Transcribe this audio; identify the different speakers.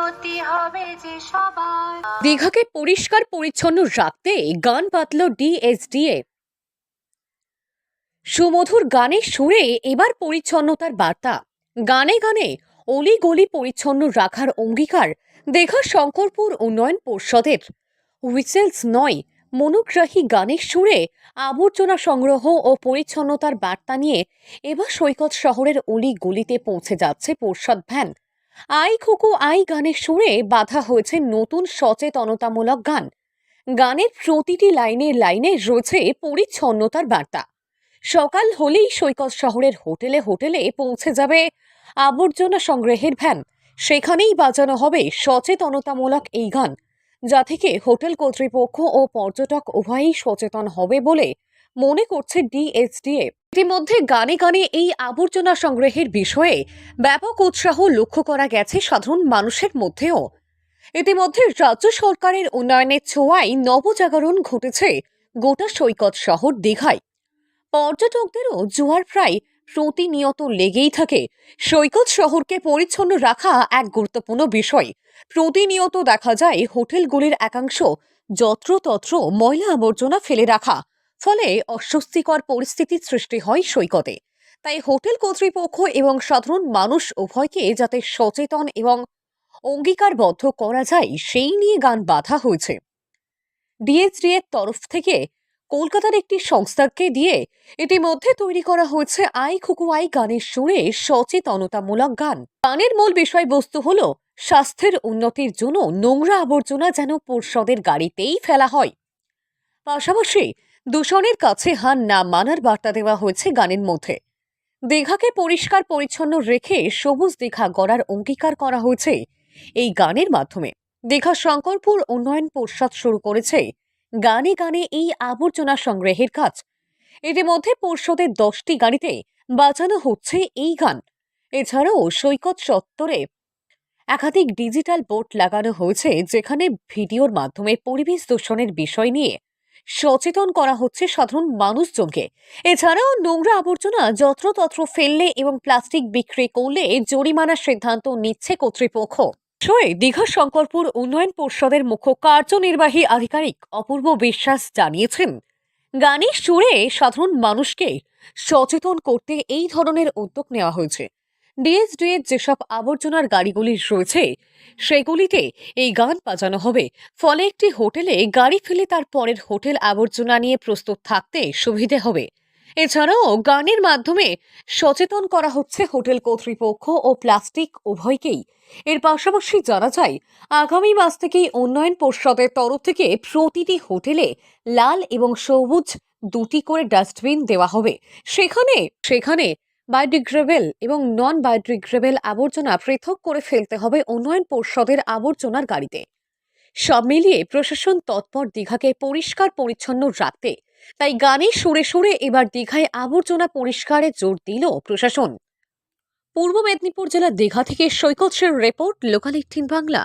Speaker 1: ক্ষতি হবে যে সবার।
Speaker 2: দীঘাকে পরিষ্কার পরিচ্ছন্ন রাখতে গান বাঁধল ডিএসডিএ। সুমধুর গানের সুরে এবার পরিচ্ছন্নতার বার্তা। গানে গানে অলি গলি পরিচ্ছন্ন রাখার অঙ্গীকার দীঘা শঙ্করপুর উন্নয়ন পর্ষদের। হুইসেলস নয়, মনোগ্রাহী গানের সুরে আবর্জনা সংগ্রহ ও পরিচ্ছন্নতার বার্তা নিয়ে এবার সৈকত শহরের অলি গলিতে পৌঁছে যাচ্ছে পর্ষদ ভ্যান। আই খুকু আই গানের সুরে বাঁধা হয়েছে নতুন সচেতনতামূলক গান। গানের প্রতিটি লাইনে লাইনে রয়েছে পরিচ্ছন্নতার বার্তা। সকাল হলেই সৈকত শহরের হোটেলে হোটেলে পৌঁছে যাবে আবর্জনা সংগ্রহের ভ্যান। সেখানেই বাজানো হবে সচেতনতামূলক এই গান, যা থেকে হোটেল কর্তৃপক্ষ ও পর্যটক উভয়ই সচেতন হবে বলে মনে করছে ডিএসডিএ। ইতিমধ্যে গানে গানে এই আবর্জনা সংগ্রহের বিষয়ে ব্যাপক উৎসাহ লক্ষ্য করা গেছে সাধারণ মানুষের মধ্যেও। ইতিমধ্যে রাজ্য সরকারের উন্নয়নের ছোঁয়ায় নবজাগরণ ঘটেছে গোটা সৈকত শহর দীঘায়। পর্যটকদেরও জোয়ার প্রায় প্রতিনিয়ত লেগেই থাকে। সৈকত শহরকে পরিচ্ছন্ন রাখা এক গুরুত্বপূর্ণ বিষয়। প্রতিনিয়ত দেখা যায় হোটেলগুলির একাংশ যত্রতত্র ময়লা আবর্জনা ফেলে রাখা, ফলে অস্বস্তিকর পরিস্থিতির সৃষ্টি হয় সৈকতে। তাই হোটেল কর্তৃপক্ষ এবং সাধারণ মানুষ উভয়কে যাতে সচেতন এবং অঙ্গীকারবদ্ধ করা যায় সেই নিয়ে গান বাঁধা হয়েছে। ডিএসডি এর তরফ থেকে কলকাতার একটি সংস্থাকে দিয়ে ইতিমধ্যে তৈরি করা হয়েছে আই খুকু আই গানের সুরে সচেতনতামূলক গান। গানের মূল বিষয়বস্তু হল স্বাস্থ্যের উন্নতির জন্য নোংরা আবর্জনা যেন পর্ষদের গাড়িতেই ফেলা হয়। পাশাপাশি দূষণের কাছে হার না মানার বার্তা দেওয়া হয়েছে গানের মধ্যে। দীঘাকে পরিষ্কার পরিচ্ছন্ন রেখে সবুজ দীঘা গড়ার অঙ্গীকার করা হয়েছে এই গানের মাধ্যমে। দীঘা শঙ্করপুর উন্নয়ন পর্ষদ শুরু করেছে গানে গানে এই আবর্জনা সংগ্রহের কাজ। ইতিমধ্যে পর্ষদের 10টি গাড়িতে বাজানো হচ্ছে এই গান। এছাড়াও সৈকত চত্বরে একাধিক ডিজিটাল বোর্ড লাগানো হয়েছে, যেখানে ভিডিওর মাধ্যমে পরিবেশ দূষণের বিষয় নিয়ে সচেতন করা হচ্ছে সাধারণ মানুষজনকে। এছাড়াও নোংরা আবর্জনা যত্রতত্র ফেললে এবং প্লাস্টিক বিক্রি করলে জরিমানার সিদ্ধান্ত নিচ্ছে কর্তৃপক্ষ। দীঘা শঙ্করপুর উন্নয়ন পর্ষদের মুখ্য কার্যনির্বাহী আধিকারিক অপূর্ব বিশ্বাস জানিয়েছেন, গানের সুরে সাধারণ মানুষকে সচেতন করতে এই ধরনের উদ্যোগ নেওয়া হয়েছে। ডিএসডি এর যেসব আবর্জনার গাড়িগুলি রয়েছে সেগুলিতে এই গান বাজানো হবে, ফলে একটি হোটেলে গাড়ি ফেলে তার পরের হোটেল আবর্জনা নিয়ে প্রস্তুত থাকতে সুবিধে হবে। এছাড়াও গানের মাধ্যমে সচেতন করা হচ্ছে হোটেল কর্তৃপক্ষ ও প্লাস্টিক উভয়কেই। এর পাশাপাশি জানা যায়, আগামী মাস থেকেই উন্নয়ন পর্ষদের তরফ থেকে প্রতিটি হোটেলে লাল এবং সবুজ 2টি করে ডাস্টবিন দেওয়া হবে। সেখানে বায়োডিগ্রেডেবল এবং নন বায়োডিগ্রেডেবল আবর্জনা পৃথক করে ফেলতে হবে উন্নয়ন পর্ষদের আবর্জনার গাড়িতে। সব মিলিয়ে প্রশাসন তৎপর দীঘাকে পরিষ্কার পরিচ্ছন্ন রাখতে। তাই গানে সুরে সুরে এবার দীঘায় আবর্জনা পরিষ্কারে জোর দিল প্রশাসন। পূর্ব মেদিনীপুর জেলার দীঘা থেকে সৈকত শের রিপোর্ট, লোকাল 18 বাংলা।